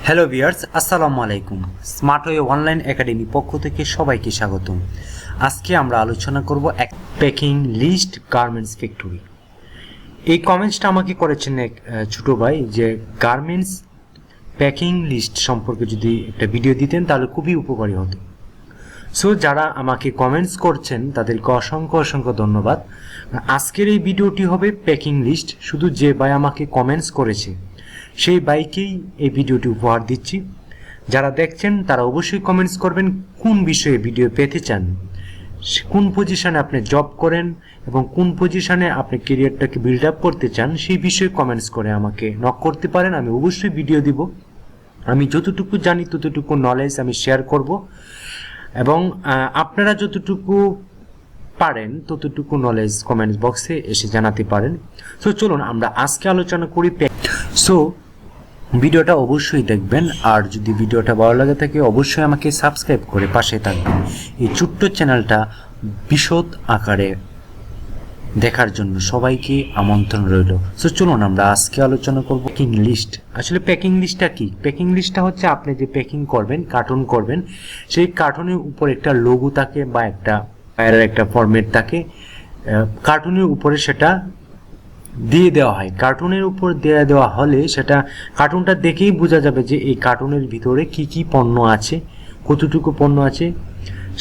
Hello viewers, আসসালামু আলাইকুম। Smart way online academy পক্ষ থেকে সবাইকে স্বাগতম। আজকে আমরা আলোচনা করব এক প্যাকিং লিস্ট গার্মেন্টস ফ্যাক্টরি। এই কমেন্টসটা আমাকে করেছেন এক ছোটো ভাই যে গার্মেন্টস প্যাকিং লিস্ট সম্পর্কে যদি একটা ভিডিও দিতেন তাহলে খুবই উপকারী হতো। সো যারা আমাকে কমেন্টস করছেন তাদেরকে অসংখ্য ধন্যবাদ। আজকের এই ভিডিওটি হবে প্যাকিং লিস্ট। শুধু যে ভাই আমাকে কমেন্টস করেছে সেই বাইকেই এই ভিডিওটি উপহার দিচ্ছি। যারা দেখছেন তারা অবশ্যই কমেন্টস করবেন কোন বিষয়ে ভিডিও পেতে চান, কোন পজিশনে আপনি জব করেন এবং কোন পজিশনে আপনি ক্যারিয়ারটাকে বিল্ড আপ করতে চান সেই বিষয়ে কমেন্টস করে আমাকে নক করতে পারেন। আমি অবশ্যই ভিডিও দিব। আমি যতটুকু জানি ততটুকু নলেজ আমি শেয়ার করব এবং আপনারা যতটুকু পারেন ততটুকু নলেজ কমেন্টস বক্সে এসে জানাতে পারেন। সো চলুন আমরা আজকে আলোচনা করি। সো ভিডিওটা অবশ্যই দেখবেন, আর যদি ভিডিওটা ভালো লাগে থাকে অবশ্যই আমাকে সাবস্ক্রাইব করে পাশে থাকবেন। এই ছোট্ট চ্যানেলটা বিশদ আকারে দেখার জন্য সবাইকে আমন্ত্রণ রইল। সো চলুন আমরা আজকে আলোচনা করব প্যাকিং লিস্ট। আসলে প্যাকিং লিস্টটা কি? প্যাকিং লিস্টটা হচ্ছে আপনি যে প্যাকিং করবেন, কার্টুন করবেন, সেই কার্টুনের উপর একটা লোগো থাকে বা একটা ফায়ারের একটা ফরম্যাট থাকে। কার্টুনের উপরে সেটা দিয়ে দেওয়া হয়। কার্টুনের উপর দেওয়া হলে সেটা কার্টুনটা দেখেই বোঝা যাবে যে এই কার্টুনের ভিতরে কি কি পণ্য আছে, কতটুকু পণ্য আছে,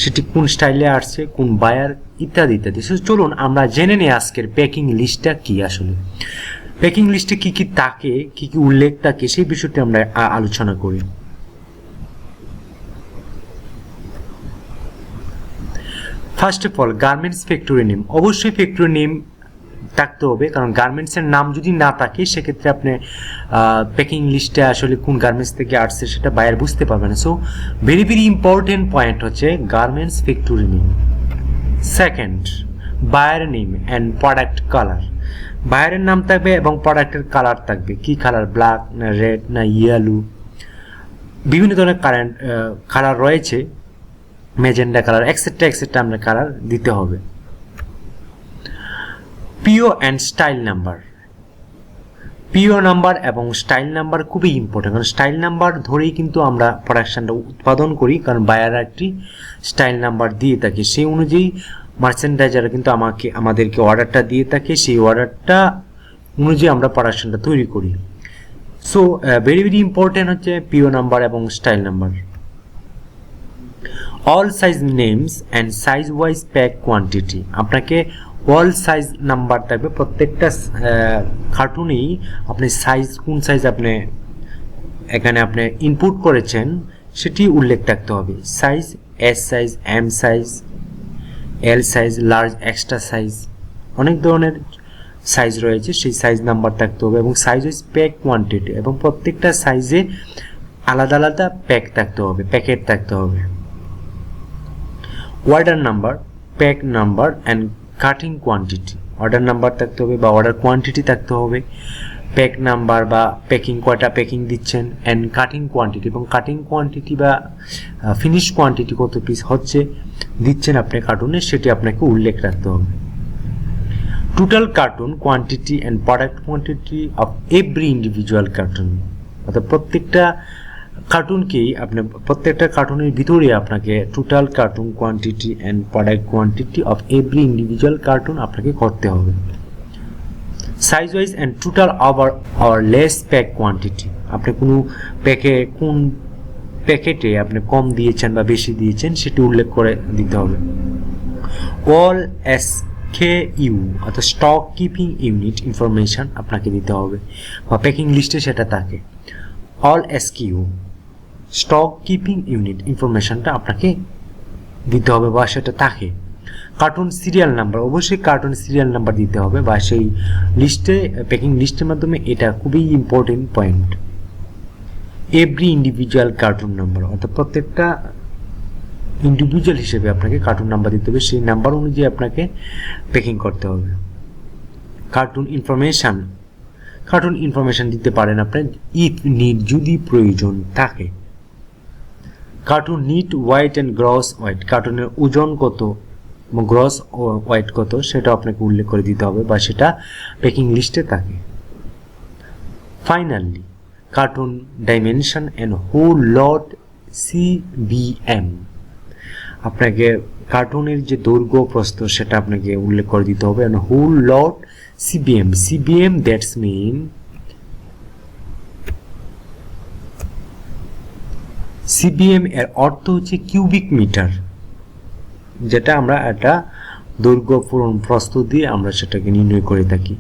সেটি কোন স্টাইলে আসছে, কোন বায়ার, ইত্যাদি ইত্যাদি। চলুন আমরা জেনে নিই আজকের প্যাকিং লিস্টটা কি। আসলে প্যাকিং লিস্টে কি কি থাকে, কি কি উল্লেখ থাকে সেই বিষয়টি আমরা আলোচনা করি। First of all garments factory name. অবশ্যই ফ্যাক্টরি নেম থাকতে হবে, কারণ গার্মেন্টসের নাম যদি না থাকে সেক্ষেত্রে আপনি প্যাকিং লিস্টে আসলে কোন গার্মেন্টস থেকে আসছে সেটা বায়ার বুঝতে পারবেন। সো ভেরি ইম্পর্টেন্ট পয়েন্ট হচ্ছে garments factory name. Second, buyer name and product colour. বায়ারের নাম থাকবে এবং প্রোডাক্টের কালার থাকবে। কি কালার? ব্ল্যাক না রেড না ইয়েলো, বিভিন্ন ধরনের কালার রয়েছে, ম্যাজেন্ডা কালার এক্সেট্রা আমরা কালার দিতে হবে। PO and style number. PO number এবং স্টাইল নাম্বার খুবই ইম্পর্টেন্ট, কারণ স্টাইল নাম্বার ধরেই কিন্তু আমরা প্রোডাকশনটা উৎপাদন করি, কারণ বায়ার একটি স্টাইল নাম্বার দিয়ে থাকে। সেই অনুযায়ী মার্চেন্ডাইজার কিন্তু আমাদেরকে অর্ডারটা দিয়ে থাকে, সেই অর্ডারটা অনুযায়ী আমরা প্রোডাকশনটা তৈরি করি। সো ভেরি ইম্পর্টেন্ট হচ্ছে পিও নাম্বার এবং style number. All size names and size wise pack quantity. আপনাকে অল সাইজ নাম্বার থাকবে প্রত্যেকটা কার্টুনেই। আপনি সাইজ, কোন সাইজ আপনি এখানে আপনি ইনপুট করেছেন সেটি উল্লেখ থাকতে হবে। Size S size, M size, L size, large, extra size, অনেক ধরনের সাইজ রয়েছে, সেই সাইজ নাম্বার থাকতে হবে। এবং সাইজ ওয়াইজ প্যাক কোয়ান্টিটি, এবং প্রত্যেকটা সাইজে আলাদা প্যাক থাকতে হবে, প্যাকেট থাকতে হবে। Order number, pack number and cutting quantity. Order number থাকতে হবে বা অর্ডার কোয়ান্টিটি থাকতে হবে, প্যাক নাম্বার বা প্যাকিং কয়টা প্যাকিং দিচ্ছেন, অ্যান্ড কাটিং কোয়ান্টিটি, এবং কাটিং কোয়ান্টিটি বা ফিনিশ কোয়ান্টিটি কত পিস হচ্ছে দিচ্ছেন আপনি কার্টুনে সেটি আপনাকে উল্লেখ রাখতে হবে। Total cartoon quantity and product quantity of every individual cartoon. অর্থাৎ প্রত্যেকটা কার্টুনকেই আপনি, প্রত্যেকটা কার্টুনের ভিতরে আপনাকে total cartoon quantity and product quantity of every individual cartoon আপনাকে করতে হবে। Size wise and total over or less pack quantity. আপনি কোন প্যাকেটে আপনি কম দিয়েছেন বা বেশি দিয়েছেন সেটি উল্লেখ করে দিতে হবে। অল SKU অর্থাৎ স্টক কিপিং ইউনিট ইনফরমেশন আপনাকে দিতে হবে, বা প্যাকিং লিস্টে সেটা থাকে। All SKU stock keeping unit ইনফরমেশনটা আপনাকে দিতে হবে বা সেটা থাকে। কার্টুন সিরিয়াল নাম্বার, অবশ্যই কার্টুন সিরিয়াল নাম্বার দিতে হবে বা সেই লিস্টে, প্যাকিং লিস্টের মাধ্যমে, এটা খুবই important point. Every individual cartoon number, অর্থাৎ প্রত্যেকটা ইন্ডিভিজুয়াল হিসেবে আপনাকে কার্টুন নাম্বার দিতে হবে, সেই নাম্বার অনুযায়ী আপনাকে প্যাকিং করতে হবে। কার্টুন ইনফরমেশন, কার্টুন ইনফরমেশন দিতে পারেন আপনি ইফ নিড, যদি প্রয়োজন থাকে। Carton net weight and gross weight, কার্টুনের ওজন কত এবং গ্রস ওয়েট কত সেটা আপনাকে উল্লেখ করে দিতে হবে বা সেটা প্যাকিং লিস্টে থাকে। Finally cartoon dimension and whole load CBM. আপনাকে কার্টুনের যে দৈর্ঘ্য প্রস্থ সেটা আপনাকে উল্লেখ করে দিতে হবে and whole load CBM that's mean CBM এর অর্থ হচ্ছে কিউবিক মিটার, যেটা আমরা একটা দৈর্ঘ্য পূরণ প্রস্থ দিয়ে আমরা সেটাকে নির্ণয় করে থাকি।